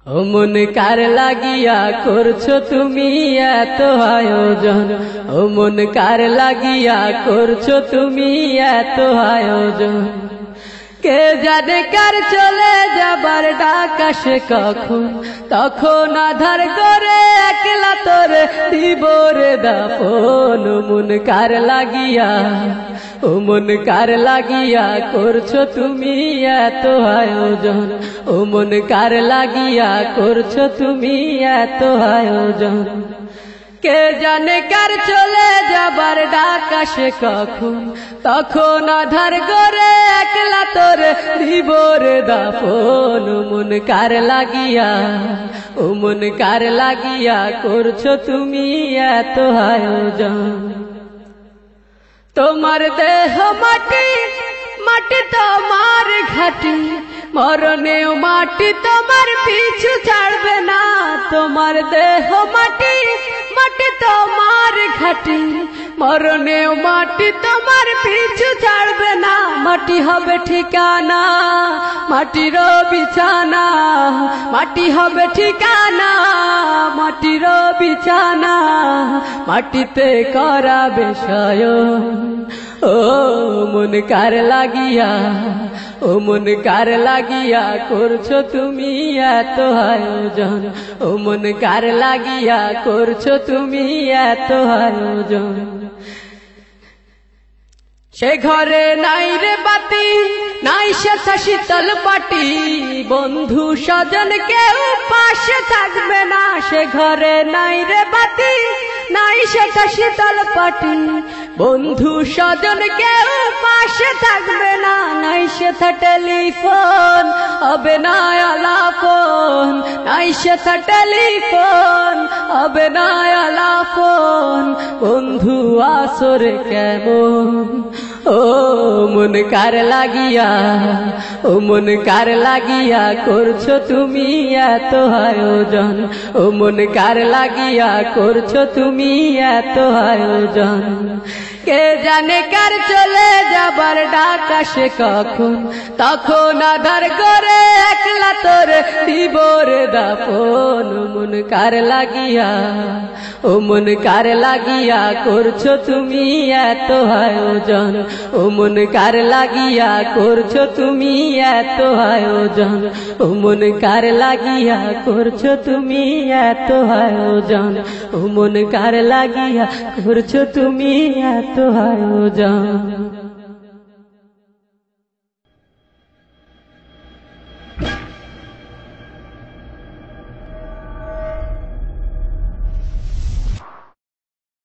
ও মন কার লাগিয়া করছো তুমি এত আয়োজন, ও মন কার লাগিয়া করছো তুমি এত আয়োজন। কে জানে কার চলে যাবার ডাক আসে কখন, তখন আধার করে একলা তোরে দিব রে দাফন। ও মন কার লাগিয়া, ও মন কার লাগিয়া করছো তুমি এত আয়োজন, ও মন কার লাগিয়া করছো তুমি এত আয়োজন। কে জানে কার চলে যাবার ডাক আসে কখন, তখন আধার করে একলা তোরে দিব রে দাফন। ও মন কার লাগিয়া, ও মন কার লাগিয়া করছো তুমি এত আয়োজন। তোমার দেহ মাটি, মাটি তোমার ঘাটি, মরণেও মাটি তোমার পিছু ছাড়বে না। তোমার দেহ মাটি, মাটি তোমার ঘাটি, মরণেও মাটি তোমার পিছু ছাড়বে না। মাটি হবে ঠিকানা, মাটির বিছানা, মাটি হবে ঠিকানা, মাটির বিছানা, মাটিতে করাবে শয়ন। ও মন কার লাগিয়া, ও মন কার লাগিয়া করছো তুমি এত আয়োজন, ও মন কার লাগিয়া করছো তুমি এত আয়োজন। সে ঘরে নাই রে বাতি, নাই সে শীতল পাটি, বন্ধু স্বজন কেউ পাশে থাকবে না। সে ঘরে নাই রে বাতি, নাই সে শীতল পাটি, বন্ধু স্বজন কেউ পাশে থাকবে না। নাই সে টেলিফোন, হবে না আলাপন, নাই সে টেলিফোন, হবে না আলাপন। বন্ধু আসরে কেমন, ও মন কার লাগিয়া, ও মন কার লাগিয়া করছো তুমি এত আয়োজন, ও মন কার লাগিয়া করছো তুমি এত আয়োজন। কে জানে কার চলে যাবার ডাক আসে কখন, তখন আধার করে একলা তোরে দিব রে দাফন। ও মন কার লাগিয়া, ও মন কার লাগিয়া করছো তুমি এত আয়োজন, ও মন কার লাগিয়া করছো তুমি এত আয়োজন, ও মন কার লাগিয়া করছো তুমি এত আয়োজন, ও মন কার লাগিয়া করছো তুমি এত আয়োজন।